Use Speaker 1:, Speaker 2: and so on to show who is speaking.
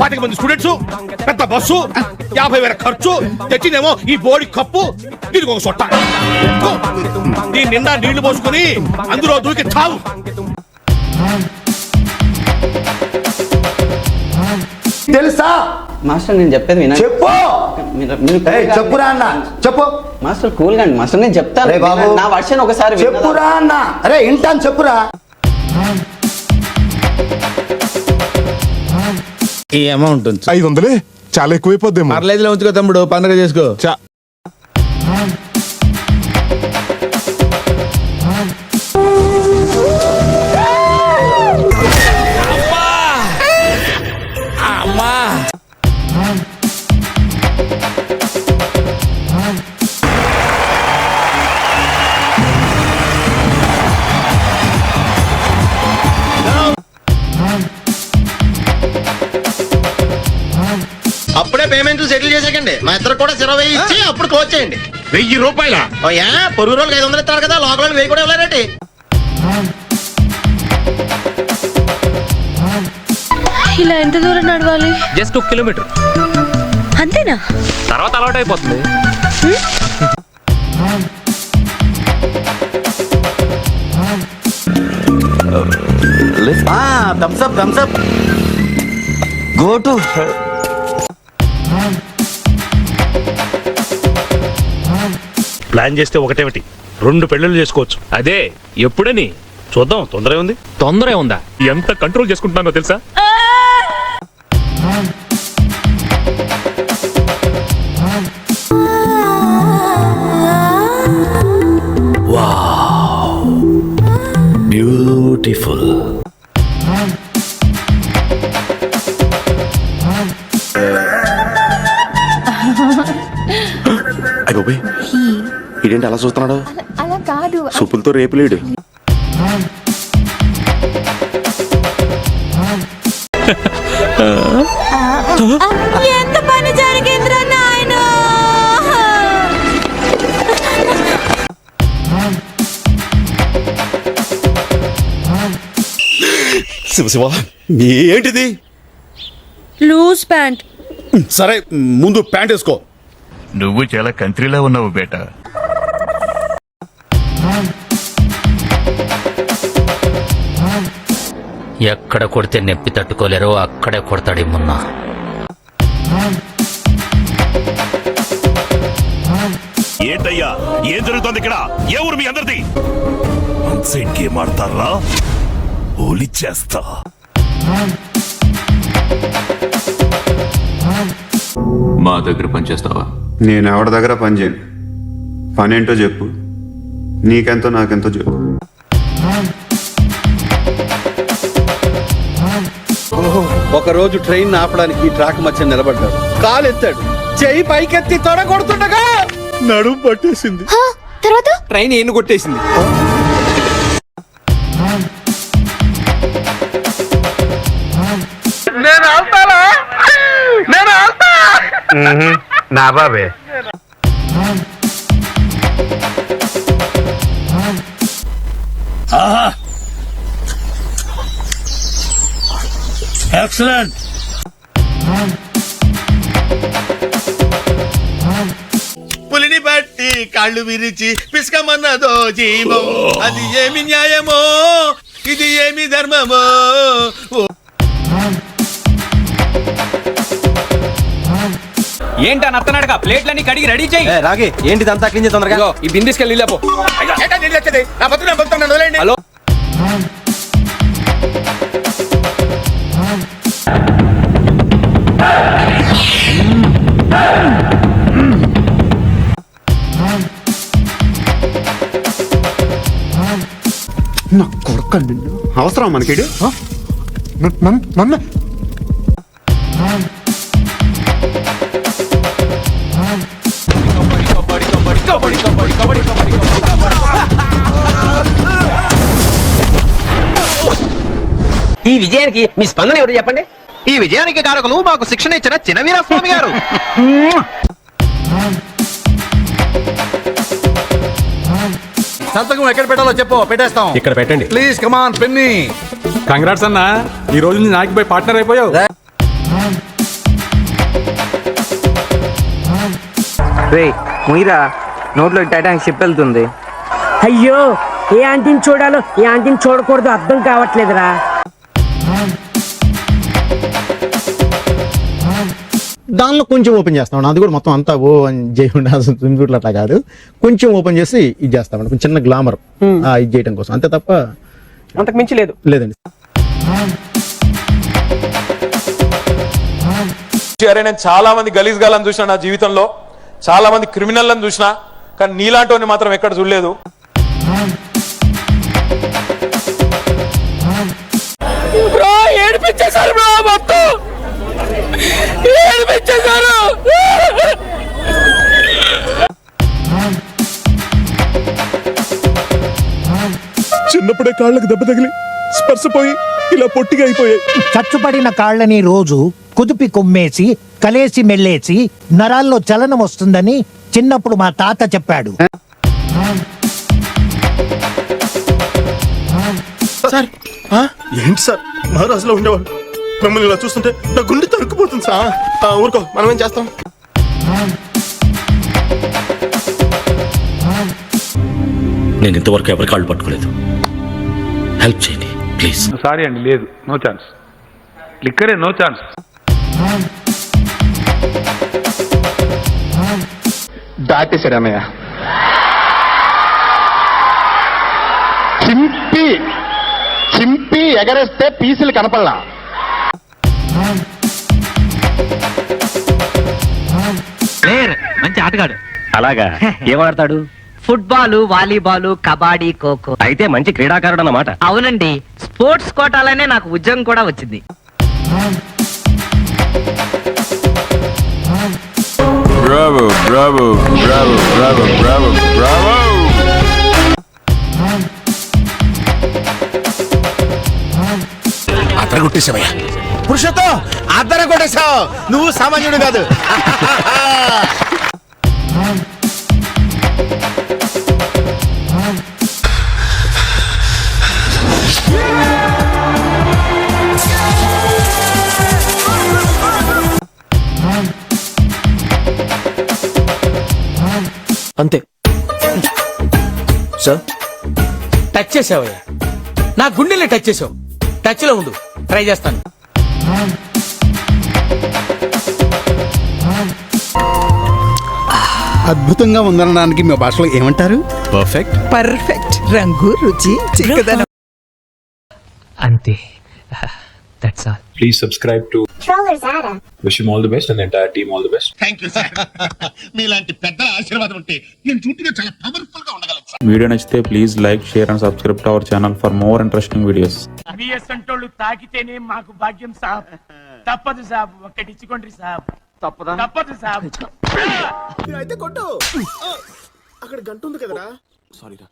Speaker 1: 25 మంది స్టూడెంట్స్, పెద్ద బస్సు, 50,000 ఖర్చు, తెచ్చినేమో ఈ బోడి కప్పు, దీనికి ఒక సొట్ట. దీని నిండా నీళ్లు పోసుకుని అందులో దూకి తావు.
Speaker 2: తెలుసా
Speaker 3: మాస్టర్ నేను చెప్పేది వినండి.
Speaker 2: చెప్పు. చెప్పురా అన్న, చెప్పు.
Speaker 3: మాస్టర్ కూల్ గా మాస్టర్ నేను చెప్తాను
Speaker 2: బాబు,
Speaker 3: నా వర్షన్ ఒకసారి
Speaker 2: చెప్పురా అన్న. అరే ఇంటాను, చెప్పురా.
Speaker 4: ఈ అమౌంట్
Speaker 5: 500 చాలా ఎక్కువైపోద్దేమో.
Speaker 4: పర్లేదులే, ఉంచుకో తమ్ముడు, పండుగ చేసుకో.
Speaker 6: అప్పుడే పేమెంట్ సెటిల్ చేసేకండి. మా ఇద్దరు కూడా 20 ఇచ్చి అప్పుడు క్లోజ్ చేయండి.
Speaker 1: 1000 రూపాయల
Speaker 6: పొరుగు రోజులు 500 ఇస్తారు కదా, లోకల్ 1000 కూడా ఇవ్వలేరండి.
Speaker 7: ఇలా ఎంత దూరం నడవాలి?
Speaker 8: జస్ట్ 1 కిలోమీటర్
Speaker 7: అంతేనా?
Speaker 8: తర్వాత అలవాటు అయిపోతుంది.
Speaker 2: Thums Up go to.
Speaker 1: Plan చేస్తే ఒకటేమిటి 2 పెళ్ళిళ్ళు చేసుకోవచ్చు.
Speaker 8: అదే ఎప్పుడని
Speaker 1: చూద్దాం, తొందర ఉంది.
Speaker 8: తొందర ఉందా?
Speaker 1: ఎంత కంట్రోల్ చేసుకుంటున్నానో తెలుసా?
Speaker 6: బ్యూటిఫుల్.
Speaker 9: అయ్యో ఇదేంటి అలా చూస్తున్నాడు?
Speaker 7: అలా కాదు.
Speaker 9: సూపులతో రేపులేడు.
Speaker 7: ఎంత పని జరిగిందిరా నాయనా.
Speaker 1: శివ ఏంటిది?
Speaker 7: Loose pant.
Speaker 1: సరే ముందు ప్యాంట్ వేసుకో.
Speaker 10: నువ్వు చాలా కంట్రీలో ఉన్నావు బేటా.
Speaker 8: ఎక్కడ కొడితే నొప్పి తట్టుకోలేరో అక్కడే కొడతాడేమన్నా.
Speaker 10: ఏంటయ్యా, ఏం జరుగుతోంది ఇక్కడ? ఏ ఊరు మీ అందరిది? అన్సైడ్ గేమ్ ఆడతారా? ఓలి చేస్తా.
Speaker 11: మా దగ్గర పనిచేస్తావా?
Speaker 9: నేను ఎవరి దగ్గర పని చేయను. పని ఏంటో చెప్పు. నీకెంతో నాకెంతో చెప్పు.
Speaker 4: ఒక రోజు ట్రైన్ ఆపడానికి ట్రాక్ మధ్య నిలబడ్డాడు. కాలు ఎత్తాడు, చెయ్యి పైకెత్తి తొడ కొడుతుండగా నడుము పట్టేసింది.
Speaker 7: తర్వాత
Speaker 4: ట్రైన్ ఏను కొట్టేసింది.
Speaker 6: నా బాబే.
Speaker 1: ఎక్సలెంట్. పులిని బట్టి కాళ్ళు విరిచి పిసుకమన్నదో జీవం. అది ఏమి న్యాయమో, ఇది ఏమి ధర్మమో.
Speaker 8: ఏంటా నత్తనాడక ప్లేట్లన్నీ కడిగి రెడీ చేయి.
Speaker 2: రాగే ఏంటిదంతా క్లీన్ చేసి తొందరగా.
Speaker 8: ఈ బిందెస్కెళ్ళి లేపో.
Speaker 1: నా బతుకు బతుకుతాను, వదిలేండి.
Speaker 8: హలో,
Speaker 9: నా కొడుకండి, అవసరం మనకి. నన్ను
Speaker 6: ఈ విజయానికి మీ స్పందన ఎవరు చెప్పండి? ఈ విజయానికి కారకులు మాకు శిక్షణ ఇచ్చిన చినవీరస్వామి గారు.
Speaker 4: సంతకం ఎక్కడ పెట్టాలో చెప్పు, పెట్టేస్తాం.
Speaker 2: ఇక్కడ పెట్టండి
Speaker 4: ప్లీజ్ కమాన్ పెన్ని.
Speaker 5: కంగ్రాట్స్ అన్న, ఈ రోజు నుంచి నాకు పార్ట్నర్ అయిపోయావు.
Speaker 3: రే ముయిరా నోట్లో టైటానిక్ షిప్ వెళ్తుంది.
Speaker 6: అయ్యో ఏ ఆంటీని చూడాలో ఏ ఆంటీని చూడకూడదు అర్థం కావట్లేదురా.
Speaker 2: దానిలో కొంచెం ఓపెన్ చేస్తాం, అది కూడా మొత్తం అంతా ఓ అని చేయకుండా స్విమ్ సూట్లు అట్లా కాదు, కొంచెం ఓపెన్ చేసి ఇది చేస్తామండి, కొంచెం చిన్న గ్లామర్ ఇది చేయడం కోసం, అంతే తప్ప
Speaker 6: అంతకు మించి లేదు.
Speaker 2: లేదండి.
Speaker 5: అరే నేను చాలా మంది గలీజ్ గాలను చూసిన నా జీవితంలో, చాలా మంది క్రిమినల్లను చూసిన, కానీ నీలాంటి మాత్రం ఎక్కడ చూడలేదు.
Speaker 6: ఏడిపించేశారు బ్రో, మొత్తం ఏడిపించేశారు.
Speaker 5: చిన్నప్పుడే కాళ్ళకి దెబ్బ తగిలి స్పర్శపోయి ఇలా పొట్టిగా అయిపోయాయి.
Speaker 6: చచ్చుపడిన కాళ్ళని రోజు కుదిపి కొమ్మేసి కలేసి మెల్లేసి నరాల్లో చలనం వస్తుందని చిన్నప్పుడు మా తాత చెప్పాడు.
Speaker 5: సార్ ఏంటి సార్ మహారాజులో ఉండేవాళ్ళు, మిమ్మల్ని ఇలా చూస్తుంటే నా గుండె తరుక్కుపోతుంది సార్. ఊరుకో, మనం ఏం చేస్తాం.
Speaker 1: నేను ఇంతవరకు ఎవరి కాళ్ళు పట్టుకోలేదు, హెల్ప్ చేయండి ప్లీజ్.
Speaker 8: సారీ అండి, లేదు, నో ఛాన్స్. లిక్కరే నో ఛాన్స్.
Speaker 5: దాటేశాడమయ్య. చింపి చింపి ఎగరేస్తే పీసులు కనపడలా.
Speaker 6: మంచి ఆటగాడు.
Speaker 2: అలాగా ఏమాడతాడు?
Speaker 6: Football, volleyball, kabaddi, kho kho.
Speaker 2: అయితే మంచి క్రీడాకారుడు అన్నమాట.
Speaker 6: అవునండి, స్పోర్ట్స్ కోటాలనే నాకు ఉద్యోగం కూడా వచ్చింది.
Speaker 10: Bravo bravo bravo bravo bravo bravo.
Speaker 1: అద్దర కొట్టేసావయ్యా పురుషోత్తం, అద్దర కొట్టేశావు, నువ్వు సామాన్యుడు కాదు.
Speaker 6: అంతే సార్. టచ్ చేసావయ్యా, నా గుండెల్ని టచ్ చేసావు. టచ్ లో ఉండు, ట్రై చేస్తాను.
Speaker 4: అద్భుతంగా ఉందనడానికి మీ భాషలో ఏమంటారు?
Speaker 10: పర్ఫెక్ట్.
Speaker 6: పర్ఫెక్ట్. రంగు, రుచి, చిక్కదనం. అంతే. That's all.
Speaker 10: Please subscribe to Wish him all the best and the entire team all the best.
Speaker 1: Thank you sir. మీలాంటి పెద్దల ఆశీర్వాదం ఉంటే నేను చుట్టూ చాలా పవర్ఫుల్ గా ఉండగలను సార్.
Speaker 11: వీడియో నచ్చితే please like, share and subscribe to our channel for more interesting videos.
Speaker 6: బిఎస్ఎంటోళ్ళు తాకితేనే మాకు భాగ్యం సాబ్. తప్పదు సాబ్, ఒక్కటి ఇచ్చుకోండి సాబ్. తప్పదు సాబ్.
Speaker 5: అయితే కొట్టు, అక్కడ గంట ఉంది కదరా. సారీరా.